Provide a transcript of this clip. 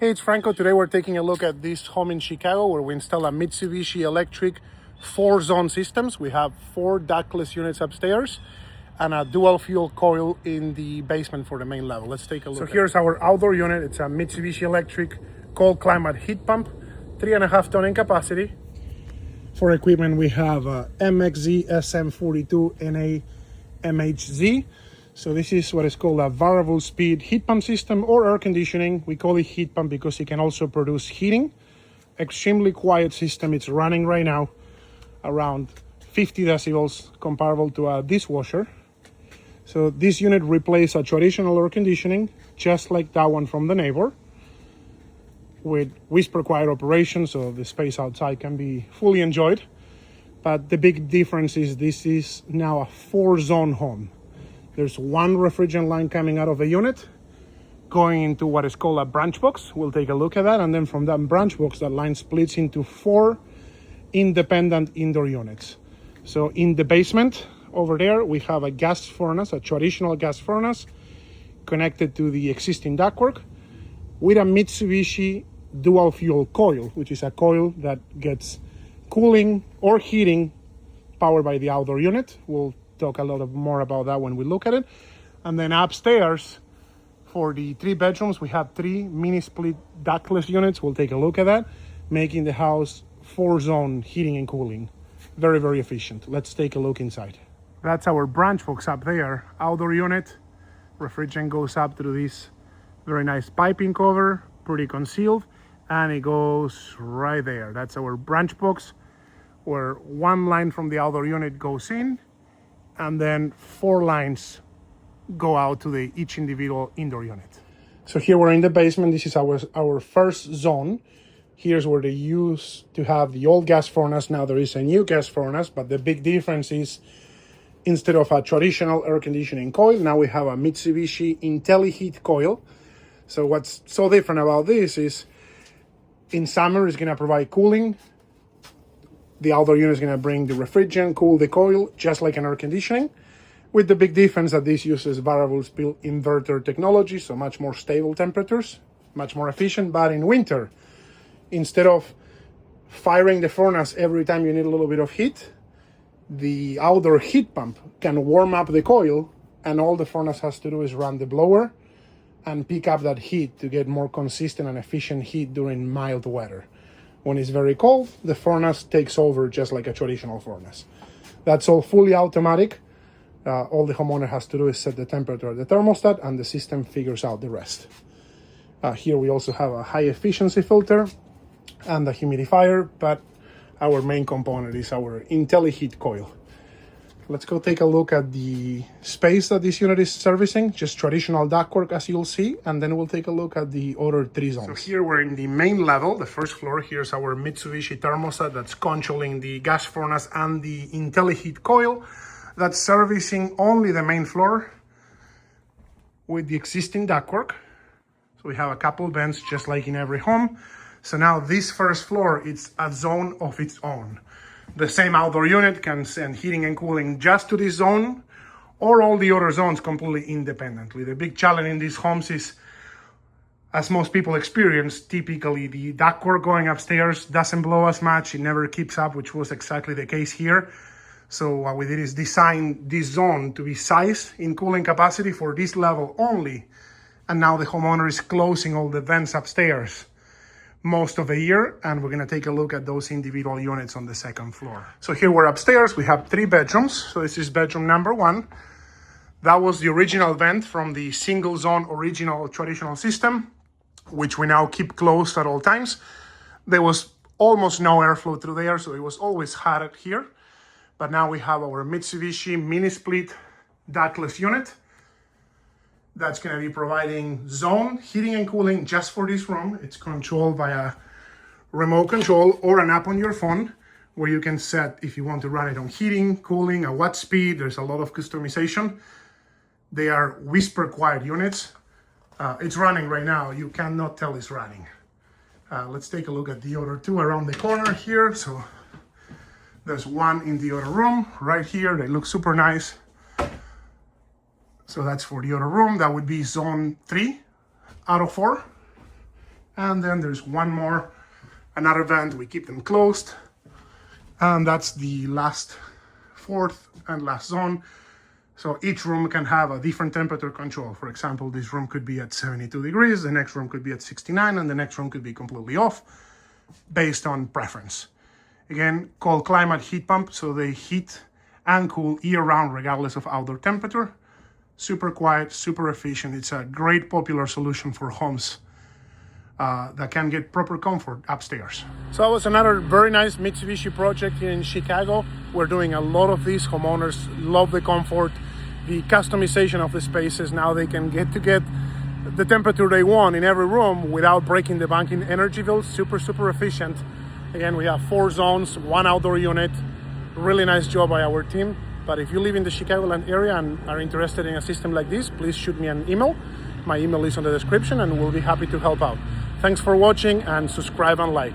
Hey, it's Franco. Today we're taking a look at this home in Chicago where we install a Mitsubishi electric 4-zone systems. We have 4 ductless units upstairs and a dual fuel coil in the basement for the main level. Let's take a look. So here's our outdoor unit. It's a Mitsubishi electric cold climate heat pump, 3.5 ton in capacity. For equipment, we have a MXZ SM42 NA MHZ. So this is what is called a variable speed heat pump system or air conditioning. We call it heat pump because it can also produce heating. Extremely quiet system. It's running right now around 50 decibels, comparable to a dishwasher. So this unit replaces a traditional air conditioning, just like that one from the neighbor, with whisper quiet operation, so the space outside can be fully enjoyed. But the big difference is this is now a 4-zone home. There's one refrigerant line coming out of the unit, going into what is called a branch box. We'll take a look at that. And then from that branch box, that line splits into 4 independent indoor units. So in the basement over there, we have a gas furnace, a traditional gas furnace, connected to the existing ductwork with a Mitsubishi dual fuel coil, which is a coil that gets cooling or heating powered by the outdoor unit. We'll talk a lot more about that when we look at it. And then upstairs, for the 3 bedrooms, we have 3 mini split ductless units. We'll take a look at that, making the house 4-zone heating and cooling. Very, very efficient. Let's take a look inside. That's our branch box up there. Outdoor unit. Refrigerant goes up through this very nice piping cover, pretty concealed, and it goes right there. That's our branch box, where 1 line from the outdoor unit goes in, and then 4 lines go out to each individual indoor unit. So here we're in the basement. This is our first zone. Here's where they used to have the old gas furnace. Now there is a new gas furnace, but the big difference is instead of a traditional air conditioning coil, now we have a Mitsubishi IntelliHeat coil. So what's so different about this is in summer it's gonna provide cooling. The outdoor unit is going to bring the refrigerant, cool the coil, just like an air conditioning, with the big difference that this uses variable speed inverter technology, so much more stable temperatures, much more efficient. But in winter, instead of firing the furnace every time you need a little bit of heat, the outdoor heat pump can warm up the coil, and all the furnace has to do is run the blower and pick up that heat to get more consistent and efficient heat during mild weather. When it's very cold, the furnace takes over just like a traditional furnace. That's all fully automatic. All the homeowner has to do is set the temperature of the thermostat, and the system figures out the rest. Here we also have a high efficiency filter and a humidifier, but our main component is our IntelliHeat coil. Let's go take a look at the space that this unit is servicing, just traditional ductwork as you'll see, and then we'll take a look at the other 3 zones. So here we're in the main level, the first floor. Here's our Mitsubishi thermostat that's controlling the gas furnace and the IntelliHeat coil. That's servicing only the main floor with the existing ductwork. So we have a couple vents just like in every home. So now this first floor, it's a zone of its own. The same outdoor unit can send heating and cooling just to this zone, or all the other zones completely independently. The big challenge in these homes is, as most people experience, typically the ductwork going upstairs doesn't blow as much. It never keeps up, which was exactly the case here. So what we did is design this zone to be sized in cooling capacity for this level only. And now the homeowner is closing all the vents upstairs most of the year, and we're going to take a look at those individual units on the second floor. So here we're upstairs. We have 3 bedrooms. So this is bedroom number 1. That was the original vent from the single zone original traditional system, which we now keep closed at all times. There was almost no airflow through there, so it was always hot here. But now we have our Mitsubishi mini split ductless unit that's going to be providing zone heating and cooling just for this room. It's controlled by a remote control or an app on your phone, where you can set if you want to run it on heating, cooling, at what speed. There's a lot of customization. They are whisper quiet units. It's running right now. You cannot tell it's running. Let's take a look at the other 2 around the corner here. So there's one in the other room right here. They look super nice. So that's for the other room. That would be zone 3 out of 4. And then there's one more, another vent, we keep them closed. And that's the fourth and last zone. So each room can have a different temperature control. For example, this room could be at 72 degrees, the next room could be at 69, and the next room could be completely off based on preference. Again, cold climate heat pump, so they heat and cool year-round regardless of outdoor temperature. Super quiet, super efficient. It's a great popular solution for homes that can get proper comfort upstairs. So that was another very nice Mitsubishi project here in Chicago. We're doing a lot of these. Homeowners love the comfort, the customization of the spaces. Now they can get the temperature they want in every room without breaking the bank in energy bills. Super, super efficient. Again, we have 4 zones, 1 outdoor unit. Really nice job by our team. But if you live in the Chicagoland area and are interested in a system like this, please shoot me an email. My email is on the description and we'll be happy to help out. Thanks for watching and subscribe and like.